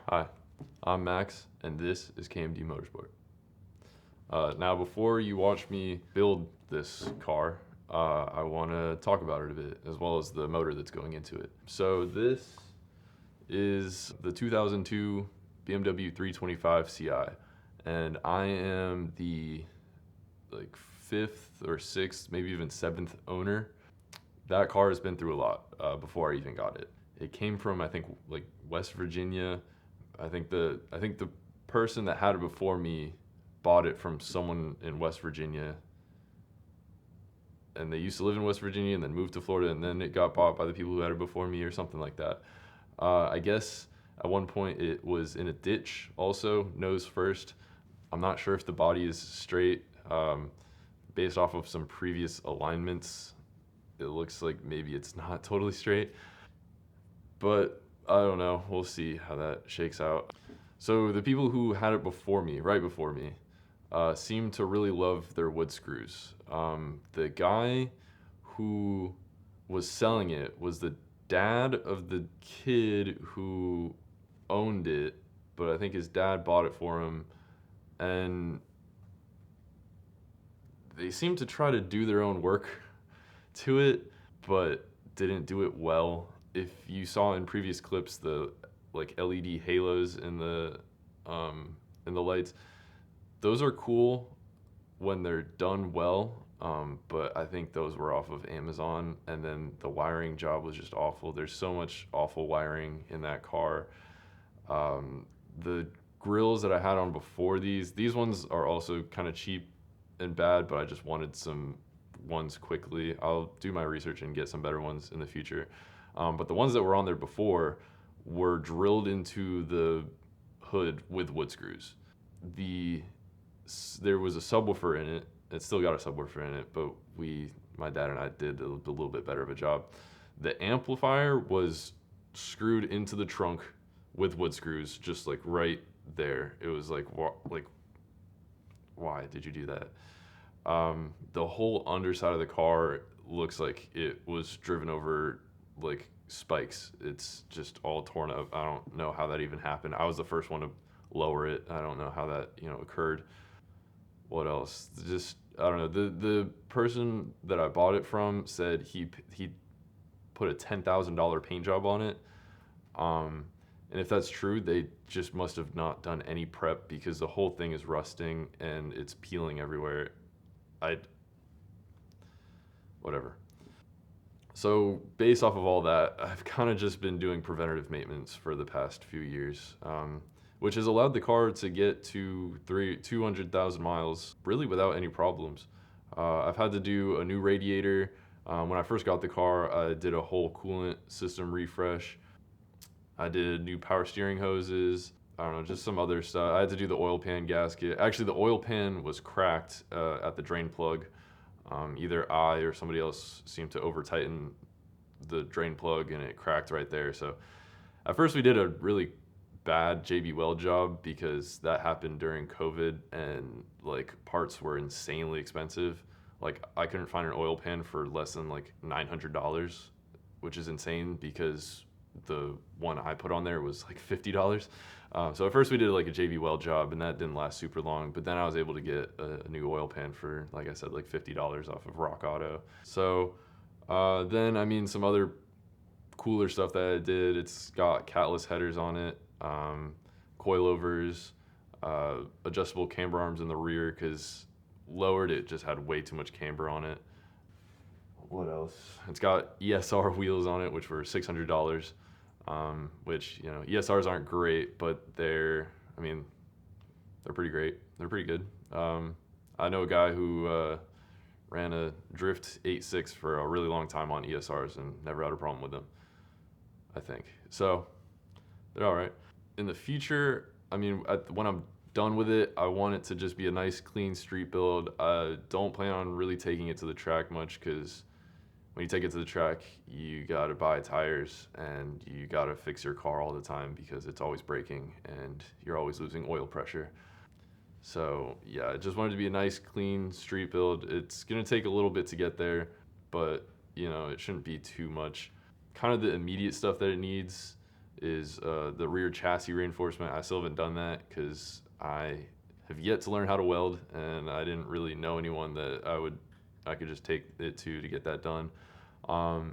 Hi, I'm Max, and this is KMD Motorsport. Now, before you watch me build this car, I want to talk about it a bit, as well as the motor that's going into it. So this is the 2002 BMW 325 Ci, and I am the fifth or sixth, maybe even seventh owner. That car has been through a lot before I even got it. It came from, I think, West Virginia. I think the person that had it before me bought it from someone in West Virginia, and they used to live in West Virginia and then moved to Florida, and then it got bought by the people who had it before me or something like that. I guess at one point it was in a ditch also, nose first. I'm not sure if the body is straight. Based off of some previous alignments, it looks like maybe it's not totally straight, but I don't know. We'll see how that shakes out. So the people who had it before me, right before me, seemed to really love their wood screws. The guy who was selling it was the dad of the kid who owned it, but I think his dad bought it for him, and they seemed to try to do their own work to it, but didn't do it well. If you saw in previous clips the LED halos in the lights, those are cool when they're done well, but I think those were off of Amazon, and then the wiring job was just awful. There's so much awful wiring in that car. The grills that I had on before these ones are also kind of cheap and bad, but I just wanted some ones quickly. I'll do my research and get some better ones in the future. But the ones that were on there before were drilled into the hood with wood screws. There was a subwoofer in it. It still got a subwoofer in it, but my dad and I did a little bit better of a job. The amplifier was screwed into the trunk with wood screws, just right there. It was why did you do that? The whole underside of the car looks like it was driven over spikes. It's just all torn up. I don't know how that even happened. I was the first one to lower it. I don't know how that occurred. What else? Just, I don't know. The person that I bought it from said he put a $10,000 paint job on it. And if that's true, they just must have not done any prep, because the whole thing is rusting and it's peeling everywhere. Whatever. So based off of all that, I've kind of just been doing preventative maintenance for the past few years, which has allowed the car to get to 200,000 miles really without any problems. I've had to do a new radiator. When I first got the car, I did a whole coolant system refresh. I did new power steering hoses. I don't know, just some other stuff. I had to do the oil pan gasket. Actually, the oil pan was cracked at the drain plug. Either I or somebody else seemed to over tighten the drain plug, and it cracked right there. So at first we did a really bad JB Weld job, because that happened during COVID, and parts were insanely expensive. I couldn't find an oil pan for less than $900, which is insane, because the one I put on there was $50. So at first we did a JB Weld job, and that didn't last super long, but then I was able to get a new oil pan for, like I said, $50 off of Rock Auto. So then, some other cooler stuff that I did, it's got catless headers on it, coilovers, adjustable camber arms in the rear, because lowered it just had way too much camber on it. What else? It's got ESR wheels on it, which were $600. Which, ESRs aren't great, but they're pretty great. They're pretty good. I know a guy who ran a Drift 8.6 for a really long time on ESRs and never had a problem with them, I think. So they're all right. In the future, when I'm done with it, I want it to just be a nice, clean street build. I don't plan on really taking it to the track much, because when you take it to the track, you gotta buy tires and you gotta fix your car all the time, because it's always breaking and you're always losing oil pressure. So yeah, I just wanted to be a nice, clean street build. It's gonna take a little bit to get there, but it shouldn't be too much. Kind of the immediate stuff that it needs is the rear chassis reinforcement. I still haven't done that because I have yet to learn how to weld, and I didn't really know anyone that I could just take it to get that done.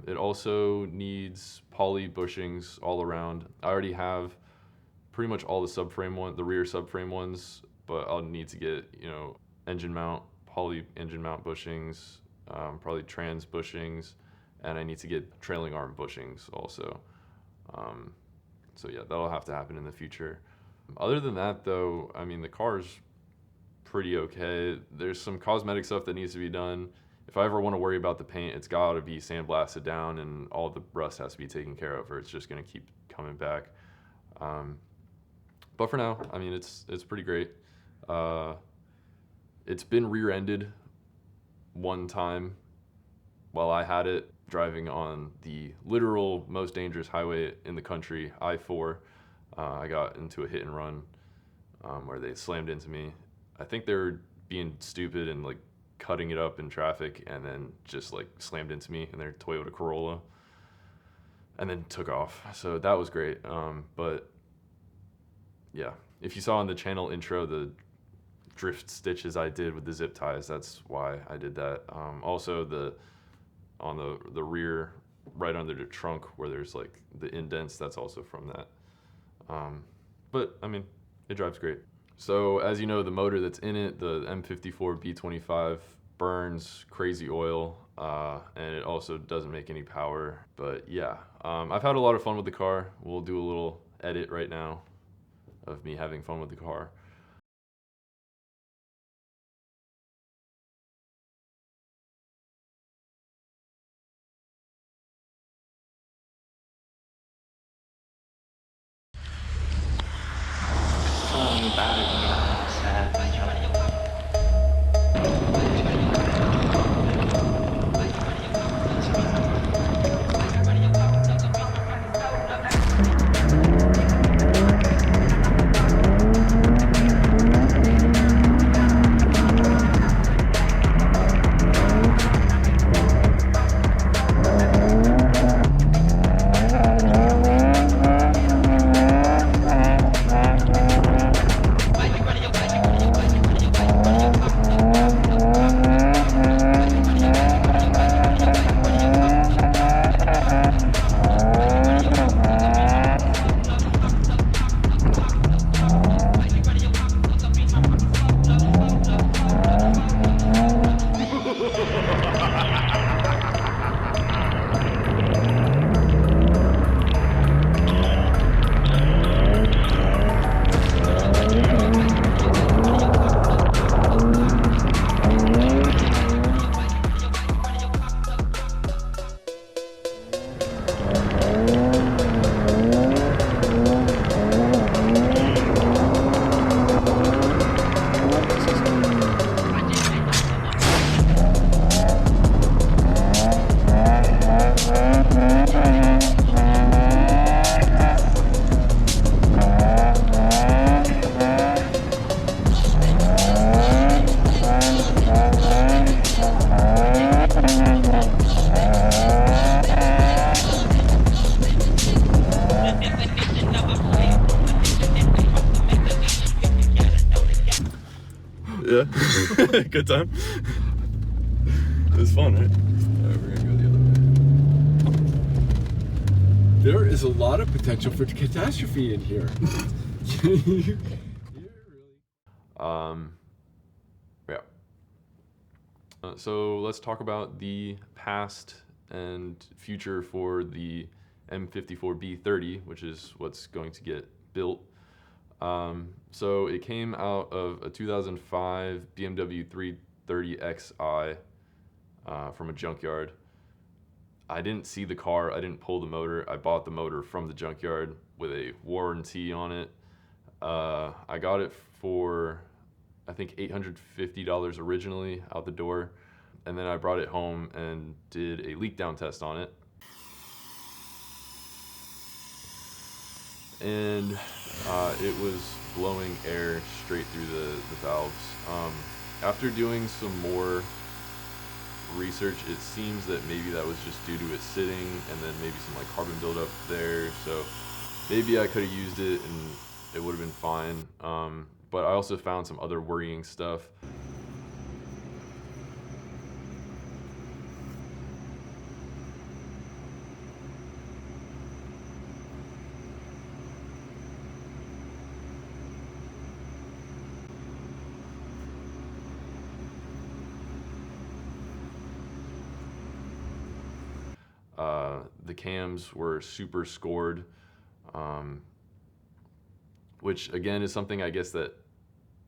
It also needs poly bushings all around. I already have pretty much all the rear subframe ones, but I'll need to get, engine mount, poly engine mount bushings, probably trans bushings, and I need to get trailing arm bushings also. So yeah, that'll have to happen in the future. Other than that though, I mean, the car's pretty okay. There's some cosmetic stuff that needs to be done. If I ever want to worry about the paint, it's got to be sandblasted down and all the rust has to be taken care of, or it's just going to keep coming back. But for now, I mean, it's pretty great. It's been rear-ended one time while I had it, driving on the literal most dangerous highway in the country, I-4. I got into a hit and run where they slammed into me. I think they were being stupid and like cutting it up in traffic, and then just like slammed into me in their Toyota Corolla and then took off. So that was great. But yeah, if you saw in the channel intro the drift stitches I did with the zip ties, that's why I did that. Also on the rear, right under the trunk where there's like the indents, that's also from that. But I mean, it drives great. So as you know, the motor that's in it, the M54 B25, burns crazy oil, and it also doesn't make any power. But yeah, I've had a lot of fun with the car. We'll do a little edit right now of me having fun with the car. Yeah. Good time. It was fun, right? Alright, we're gonna go the other way. There is a lot of potential for catastrophe in here. Yeah. So let's talk about the past and future for the M54 B30, which is what's going to get built. So it came out of a 2005 BMW 330xi from a junkyard. I didn't see the car, I didn't pull the motor. I bought the motor from the junkyard with a warranty on it. I got it for, I think, $850 originally out the door. And then I brought it home and did a leak down test on it. And it was blowing air straight through the valves. After doing some more research, it seems that maybe that was just due to it sitting and then maybe some like carbon buildup there. So maybe I could have used it and it would have been fine. But I also found some other worrying stuff. The cams were super scored, which again is something I guess that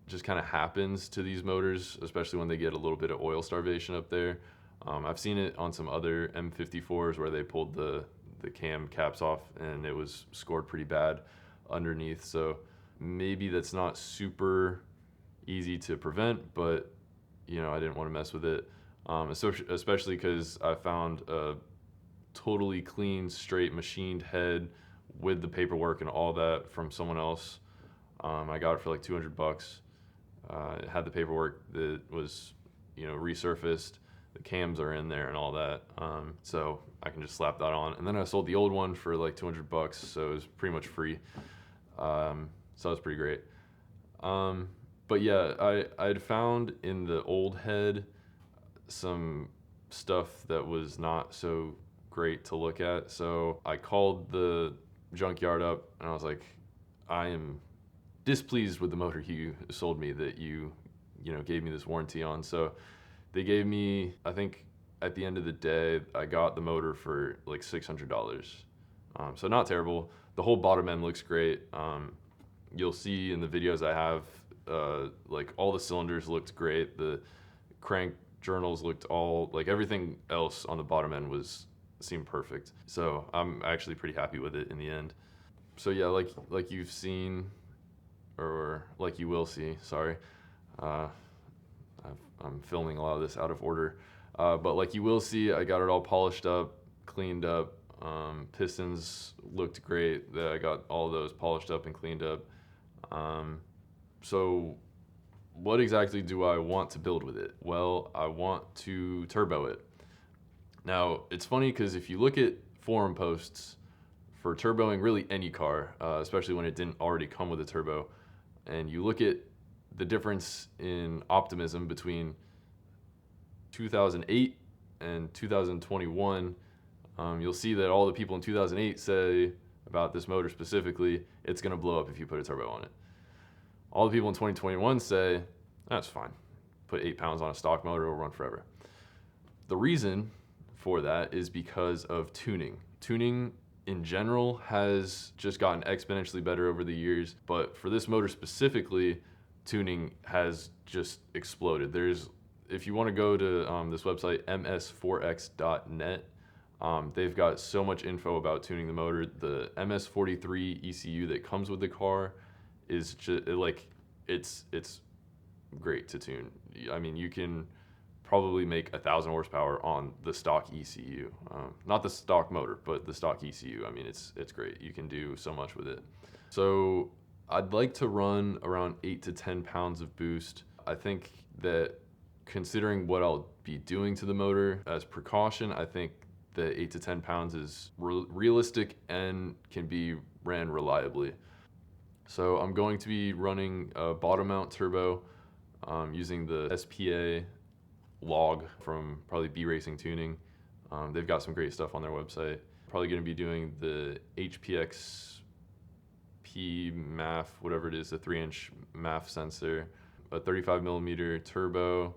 just kind of happens to these motors, especially when they get a little bit of oil starvation up there. I've seen it on some other M54s where they pulled the cam caps off and it was scored pretty bad underneath. So maybe that's not super easy to prevent, but you know, I didn't want to mess with it, especially because I found a totally clean, straight, machined head with the paperwork and all that from someone else. I got it for like $200. It had the paperwork that was, you know, resurfaced. The cams are in there and all that. So I can just slap that on. And then I sold the old one for like $200, so it was pretty much free. So that was pretty great. But yeah, I'd found in the old head some stuff that was not so great to look at. So I called the junkyard up and I was like, I am displeased with the motor you sold me that you know, gave me this warranty on. So they gave me, I think at the end of the day, I got the motor for like $600. So not terrible. The whole bottom end looks great. You'll see in the videos I have, like all the cylinders looked great. The crank journals looked all, like everything else on the bottom end seemed perfect. So I'm actually pretty happy with it in the end. So yeah, like you've seen, or like you will see, sorry. I'm filming a lot of this out of order. But like you will see, I got it all polished up, cleaned up. Pistons looked great. I got all those polished up and cleaned up. So what exactly do I want to build with it? Well, I want to turbo it. Now, it's funny because if you look at forum posts for turboing really any car, especially when it didn't already come with a turbo, and you look at the difference in optimism between 2008 and 2021, you'll see that all the people in 2008 say about this motor specifically, it's going to blow up if you put a turbo on it. All the people in 2021 say, that's fine. Put 8 pounds on a stock motor, it'll run forever. The reason for that is because of tuning. Tuning in general has just gotten exponentially better over the years, but for this motor specifically, tuning has just exploded. If you want to go to this website, ms4x.net, they've got so much info about tuning the motor. The MS43 ECU that comes with the car is just it's great to tune. I mean, you can probably make 1,000 horsepower on the stock ECU, not the stock motor, but the stock ECU. I mean, it's great. You can do so much with it. So I'd like to run around 8 to 10 pounds of boost. I think that considering what I'll be doing to the motor as precaution, I think that 8 to 10 pounds is realistic and can be ran reliably. So I'm going to be running a bottom mount turbo using the SPA log from probably B Racing Tuning. They've got some great stuff on their website. Probably going to be doing the HPX P MAF, whatever it is, the 3-inch MAF sensor, a 35 millimeter turbo,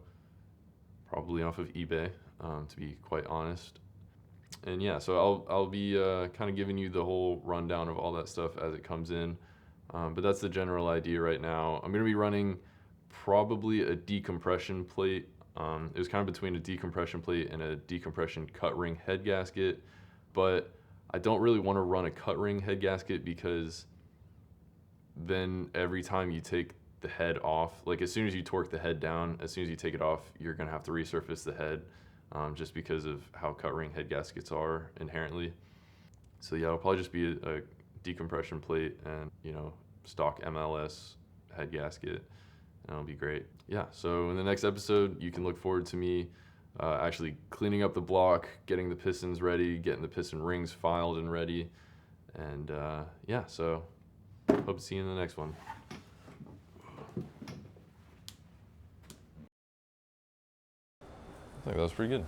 probably off of eBay, to be quite honest. And yeah, so I'll be kind of giving you the whole rundown of all that stuff as it comes in. But that's the general idea right now. I'm going to be running probably a decompression plate. It was kind of between a decompression plate and a decompression cut ring head gasket, but I don't really want to run a cut ring head gasket because then every time you take the head off, like as soon as you torque the head down, as soon as you take it off, you're going to have to resurface the head, just because of how cut ring head gaskets are inherently. So yeah, it'll probably just be a decompression plate and, you know, stock MLS head gasket, and it'll be great. Yeah, so in the next episode, you can look forward to me actually cleaning up the block, getting the pistons ready, getting the piston rings filed and ready, And yeah, so hope to see you in the next one. I think that was pretty good.